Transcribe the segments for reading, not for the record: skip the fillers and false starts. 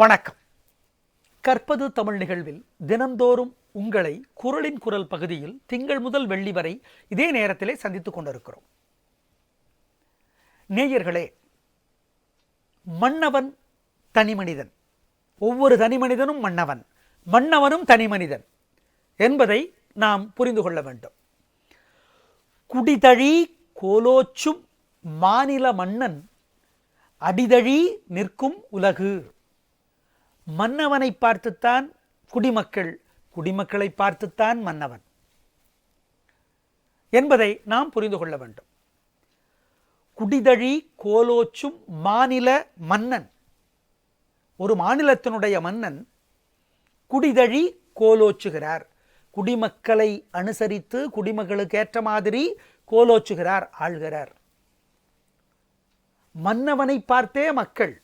வணக்கம். கற்பது தமிழ் நிகழ்வில் தினந்தோறும் உங்களை குரலின் குரல் பகுதியில் திங்கள் முதல் வெள்ளி வரை இதே நேரத்திலே சந்தித்துக் கொண்டிருக்கிறோம். நேயர்களே, மன்னவன் தனிமனிதன், ஒவ்வொரு தனிமனிதனும் மன்னவன், மன்னவனும் தனிமனிதன் என்பதை நாம் புரிந்து கொள்ள வேண்டும். குடிதழி கோலோச்சும் மாநில மன்னன் அடிதழி நிற்கும் உலகு. மன்னவனை பார்த்துத்தான் குடிமக்கள், குடிமக்களை பார்த்துத்தான் மன்னவன் என்பதை நாம் புரிந்து கொள்ள வேண்டும். குடிதழி கோலோச்சும் மாநில மன்னன், ஒரு மாநிலத்தினுடைய மன்னன் குடிதழி கோலோச்சுகிறார், குடிமக்களை அனுசரித்து குடிமக்களுக்கு ஏற்ற மாதிரி கோலோச்சுகிறார், ஆள்கிறார். மன்னவனை பார்த்தே மக்கள்,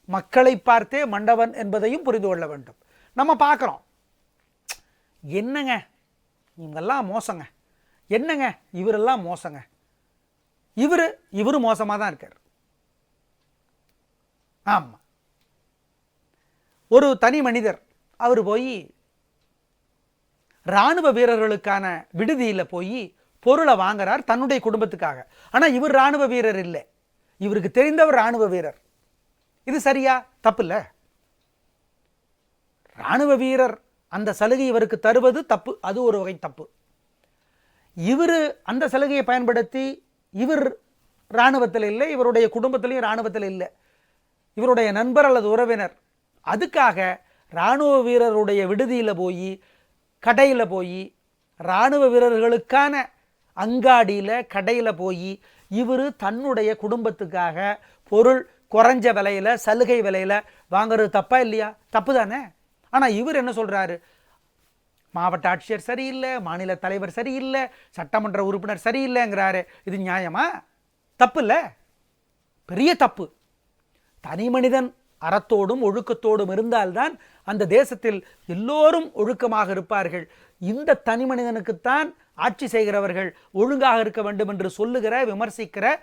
மக்களை பார்த்தே மன்னவன் என்பதையும் புரிந்து கொள்ள வேண்டும். நம்ம பார்க்குறோம், என்னங்க இவங்கெல்லாம் மோசங்க, என்னங்க இவரெல்லாம் மோசங்க, இவரு மோசமாக தான் இருக்கார். ஆமாம், ஒரு தனி மனிதர் அவர் போய் இராணுவ வீரர்களுக்கான விடுதியில் போய் பொருளை வாங்குறார் தன்னுடைய குடும்பத்துக்காக. ஆனால் இவர் இராணுவ வீரர் இல்லை, இவருக்கு தெரிந்தவர் இராணுவ வீரர். இது சரியா? தப்பு இல்லை. இராணுவ வீரர் அந்த சலுகை இவருக்கு தருவது தப்பு, அது ஒரு வகை தப்பு. இவர் அந்த சலுகையை பயன்படுத்தி, இவர் இராணுவத்தில் இல்லை, இவருடைய குடும்பத்திலையும் இராணுவத்தில் இல்லை, இவருடைய நண்பர் அல்லது உறவினர், அதுக்காக இராணுவ வீரருடைய விடுதியில் போய், கடையில் போய், இராணுவ வீரர்களுக்கான அங்காடியில் கடையில் போய் இவர் தன்னுடைய குடும்பத்துக்காக பொருள் குறைஞ்ச விலையில், சலுகை விலையில் வாங்கிறது தப்பா இல்லையா? தப்பு தானே. ஆனால் இவர் என்ன சொல்கிறாரு? மாவட்ட ஆட்சியர் சரியில்லை, மாநில தலைவர் சரியில்லை, சட்டமன்ற உறுப்பினர் சரியில்லைங்கிறாரு. இது நியாயமா? தப்பு இல்லை, பெரிய தப்பு. தனி மனிதன் அறத்தோடும் ஒழுக்கத்தோடும் இருந்தால்தான் அந்த தேசத்தில் எல்லோரும் ஒழுக்கமாக இருப்பார்கள். இந்த தனி மனிதனுக்குத்தான் ஆட்சி செய்கிறவர்கள் ஒழுங்காக இருக்க வேண்டும் என்று சொல்லுகிற, விமர்சிக்கிற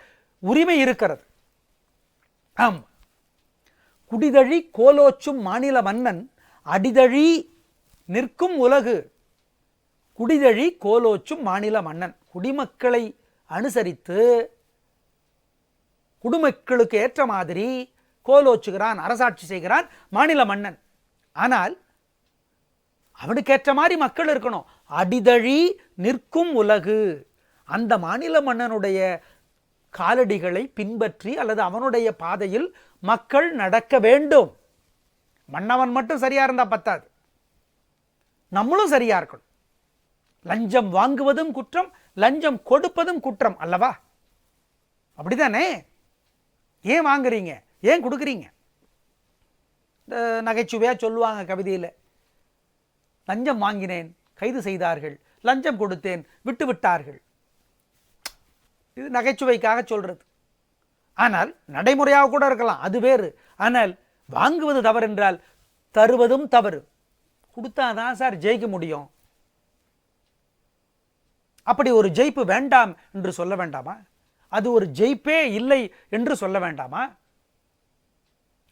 உரிமை இருக்கிறது. ஆம், குடிதழி கோலோச்சும் மாநில மன்னன் அடிதழி நிற்கும் உலகு. குடிதழி கோலோச்சும் மாநில மன்னன், குடிமக்களை அனுசரித்து குடிமக்களுக்கு ஏற்ற மாதிரி கோலோச்சுகிறான், அரசாட்சி செய்கிறான் மாநில மன்னன். ஆனால் அவனுக்கு ஏற்ற மாதிரி மக்கள் இருக்கணும். அடிதழி நிற்கும் உலகு, அந்த மாநில மன்னனுடைய காலடிகளை பின்பற்றி அல்லது அவனுடைய பாதையில் மக்கள் நடக்க வேண்டும். மன்னவன் மட்டும் சரியா இருந்தா பத்தாது, நம்மளும் சரியா இருக்கணும். லஞ்சம் வாங்குவதும் குற்றம், லஞ்சம் கொடுப்பதும் குற்றம் அல்லவா? அப்படிதானே? ஏன் வாங்குறீங்க, ஏன் கொடுக்குறீங்க? இந்த நகைச்சுவையா சொல்லுவாங்க கவிதையில், லஞ்சம் வாங்கினேன் கைது செய்தார்கள், லஞ்சம் கொடுத்தேன் விட்டு விட்டார்கள். இது நகைச்சுவைக்காக சொல்றது. ஆனால் நடைமுறையாக கூட இருக்கலாம், அது வேறு. ஆனால் வாங்குவது தவறு என்றால் தருவதும் தவறு. கொடுத்தாதான் சார் ஜெயிக்க முடியும். அப்படி ஒரு ஜெயிப்பு வேண்டாம் என்று சொல்ல வேண்டாமா? அது ஒரு ஜெயிப்பே இல்லை என்று சொல்ல வேண்டாமா?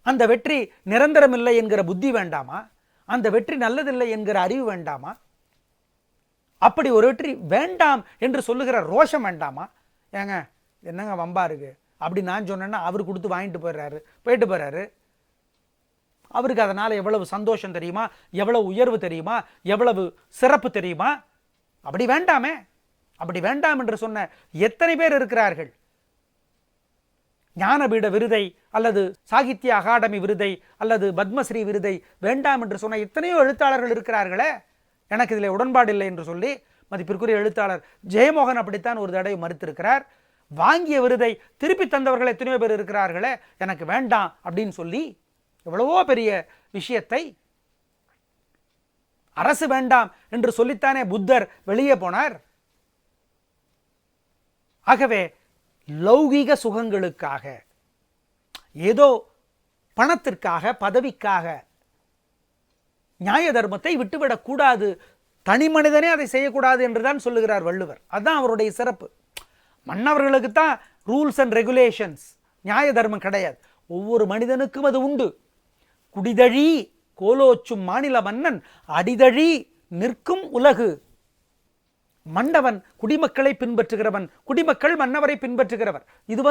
அந்த வெற்றி நிரந்தரம் இல்லை என்கிற புத்தி வேண்டாமா? அந்த வெற்றி நல்லதில்லை என்கிற அறிவு வேண்டாமா? அப்படி ஒரு வெற்றி வேண்டாம் என்று சொல்லுகிற ரோஷம் வேண்டாமா? ஏங்க என்னங்க வம்பா இருக்கு அப்படி நான் சொன்னேன்னா அவர் கொடுத்து வாங்கிட்டு போயிட்டு போறாரு. அவருக்கு அதனால எவ்வளவு சந்தோஷம் தெரியுமா, எவ்வளவு உயர்வு தெரியுமா, எவ்வளவு சிறப்பு தெரியுமா? அப்படி வேண்டாமே. அப்படி வேண்டாம் என்று சொன்ன எத்தனை பேர் இருக்கிறார்கள்? ஞானபீட விருதை அல்லது சாகித்ய அகாடமி விருதை அல்லது பத்மஸ்ரீ விருதை வேண்டாம் என்று சொன்ன எத்தனையோ எழுத்தாளர்கள் இருக்கிறார்களே. எனக்கு இதில் உடன்பாடு இல்லை என்று சொல்லி மதிப்பிற்குரிய எழுத்தாளர் ஜெயமோகன் அப்படித்தான் ஒரு தடவை மறுத்திருக்கிறார். வாங்கிய விருதை திருப்பி தந்தவர்கள் எத்தனையோ பேர் இருக்கிறார்களே, எனக்கு வேண்டாம் அப்படின்னு சொல்லி எவ்வளவோ பெரிய விஷயத்தை அரசு வேண்டாம் என்று சொல்லித்தானே புத்தர் வெளியே போனார். ஆகவே லௌகீக சுகங்களுக்காக, ஏதோ பணத்திற்காக, பதவிக்காக நியாய தர்மத்தை விட்டுவிடக் கூடாது. தனி மனிதனே அதை செய்யக்கூடாது என்றுதான் சொல்லுகிறார் வள்ளுவர். அதுதான் அவருடைய சிறப்பு. மன்னவர்களுக்கு தான் ரூல்ஸ் அண்ட் ரெகுலேஷன்ஸ், நியாய தர்மம் கிடையாது. ஒவ்வொரு மனிதனுக்கும் அது உண்டு. குடிதழி கோலோச்சும் மாநில மன்னன் அடிதழி நிற்கும் உலகு. மன்னவன் குடிமக்களை பின்பற்றுகிறவன், குடிமக்கள் மன்னவரை பின்பற்றுகிறவர். இது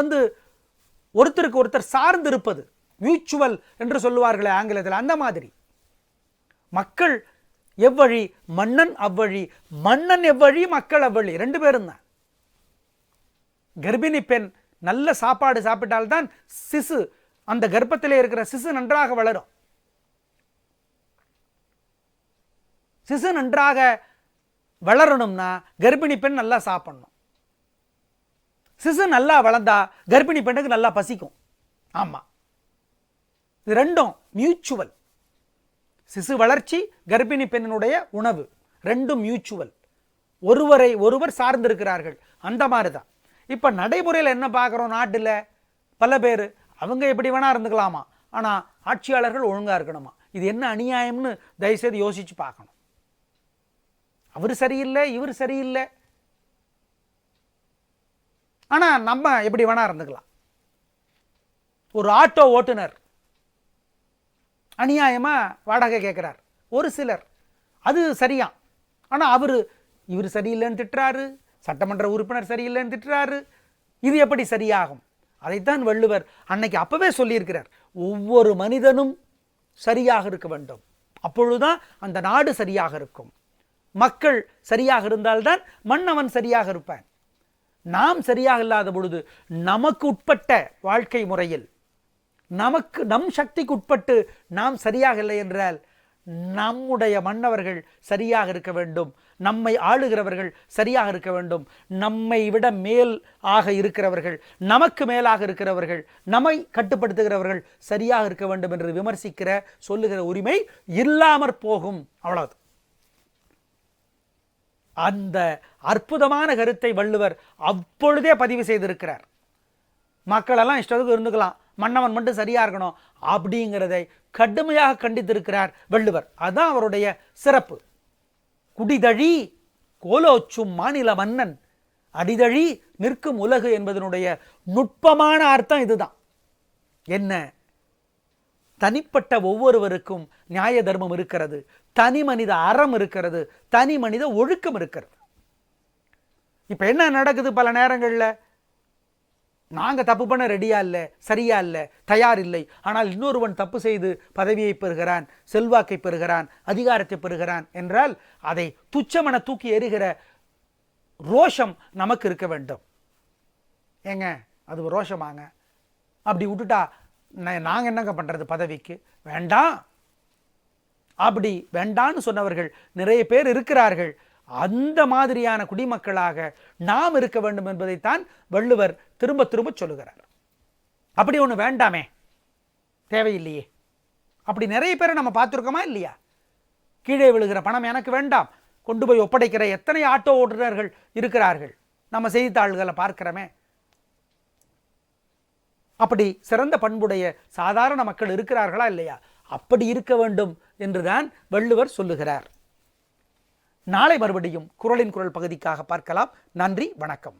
ஒருத்தருக்கு ஒருத்தர் சார்ந்து இருப்பது, மியூச்சுவல் என்று சொல்லுவார்களே ஆங்கிலத்தில், அந்த மாதிரி. மக்கள் எவ்வழி மன்னன் அவ்வழி, மன்னன் எவ்வழி மக்கள் அவ்வழி, 2 பேரும் தான். கர்ப்பிணி பெண் நல்ல சாப்பாடு சாப்பிட்டால்தான் சிசு, அந்த கர்ப்பத்திலே இருக்கிற சிசு நன்றாக வளரும். சிசு நன்றாக வளரணும்னா கர்ப்பிணி பெண் நல்லா சாப்பிடணும். சிசு நல்லா வளர்ந்தா கர்ப்பிணி பெண்ணுக்கு நல்லா பசிக்கும். ஆமா, இது 2ம் மியூச்சுவல். சிசு வளர்ச்சி, கர்ப்பிணி பெண்ணினுடைய உணவு, 2ம் மியூச்சுவல். ஒருவரை ஒருவர் சார்ந்திருக்கிறார்கள். அந்த மாதிரி தான் இப்ப நடைமுறையில் என்ன பார்க்கிறோம், நாட்டில் பல பேர் அவங்க எப்படி வேணா இருந்துக்கலாமா, ஆனா ஆட்சியாளர்கள் ஒழுங்கா இருக்கணுமா. இது என்ன அநியாயம்னு தயவுசெய்து யோசிச்சு பார்க்கணும். அவர் சரியில்லை, இவர் சரியில்லை, ஆனா நம்ம எப்படி வேணா இருந்துக்கலாம். ஒரு ஆட்டோ ஓட்டுநர் அநியாயமா வாடகை கேட்கிறார், ஒரு சிலர் அது சரியா, ஆனா இவர் சரியில்லைன்னு திட்டுறாரு, சட்டமன்ற உறுப்பினர் சரியில்லைன்னு திட்டுறாரு. இது எப்படி சரியாகும்? அதைத்தான் வள்ளுவர் அன்னைக்கு அப்பவே சொல்லியிருக்கிறார். ஒவ்வொரு மனிதனும் சரியாக இருக்க வேண்டும், அப்பொழுதுதான் அந்த நாடு சரியாக இருக்கும். மக்கள் சரியாக இருந்தால்தான் மன்னவன் சரியாக இருப்பான். நாம் சரியாக இல்லாத பொழுது நமக்கு உட்பட்ட வாழ்க்கை முறையில் நம் சக்திக்கு உட்பட்டு நாம் சரியாக இல்லை என்றால் நம்முடைய மன்னவர்கள் சரியாக இருக்க வேண்டும், நம்மை ஆளுகிறவர்கள் சரியாக இருக்க வேண்டும், நம்மை விட மேல் ஆக இருக்கிறவர்கள், நமக்கு மேலாக இருக்கிறவர்கள், நம்மை கட்டுப்படுத்துகிறவர்கள் சரியாக இருக்க வேண்டும் என்று விமர்சிக்கிற சொல்லுகிற உரிமை இல்லாமற் போகும். அவ்வளவு. அந்த அற்புதமான கருத்தை வள்ளுவர் அப்பொழுதே பதிவு செய்திருக்கிறார். மக்கள் எல்லாம் இஷ்டத்துக்கு இருந்துக்கலாம், மன்னவன் மட்டும் சரியா இருக்கணும் அப்படிங்கிறதை கடுமையாக கண்டித்திருக்கிறார் வள்ளுவர். அதுதான் அவருடைய சிறப்பு. குடிதழி கோலோச்சும் மாநில மன்னன் அடிதழி நிற்கும் உலகு என்பதனுடைய நுட்பமான அர்த்தம் இதுதான். என்ன? தனிப்பட்ட ஒவ்வொருவருக்கும் நியாய தர்மம் இருக்கிறது, தனி மனித அறம் இருக்கிறது, தனி மனித ஒழுக்கம் இருக்கிறது. இப்ப என்ன நடக்குது, பல நேரங்களில் நாங்க தப்பு பண்ண ரெடியா இல்லை, சரியா இல்லை, தயார் இல்லை, ஆனால் இன்னொருவன் தப்பு செய்து பதவியை பெறுகிறான், செல்வாக்கை பெறுகிறான், அதிகாரத்தை பெறுகிறான் என்றால் அதை துச்சமென தூக்கி எறிகிற ரோஷம் நமக்கு இருக்க வேண்டும். ஏங்க அது ரோஷமாங்க? அப்படி விட்டுட்டா நாங்க என்னங்க பண்றது பதவிக்கு? வேண்டாம். அப்படி வேண்டான்னு சொன்னவர்கள் நிறைய பேர் இருக்கிறார்கள். அந்த மாதிரியான குடிமக்களாக நாம் இருக்க வேண்டும் என்பதைத்தான் வள்ளுவர் திரும்ப திரும்ப சொல்லுகிறார். அப்படி ஒன்று வேண்டாமே, தேவையில்லையே. அப்படி நிறைய பேரை நம்ம பார்த்துருக்கோமா இல்லையா? கீழே விழுகிற பணம் எனக்கு வேண்டாம், கொண்டு போய் ஒப்படைக்கிற எத்தனை ஆட்டோ ஓட்டுநர்கள் இருக்கிறார்கள், நம்ம செய்தித்தாள்களை பார்க்கிறோமே. அப்படி சிறந்த பண்புடைய சாதாரண மக்கள் இருக்கிறார்களா இல்லையா? அப்படி இருக்க வேண்டும் என்றுதான் வள்ளுவர் சொல்லுகிறார். நாளை மறுபடியும் குறளின் குரல் பகுதிக்காக பார்க்கலாம். நன்றி, வணக்கம்.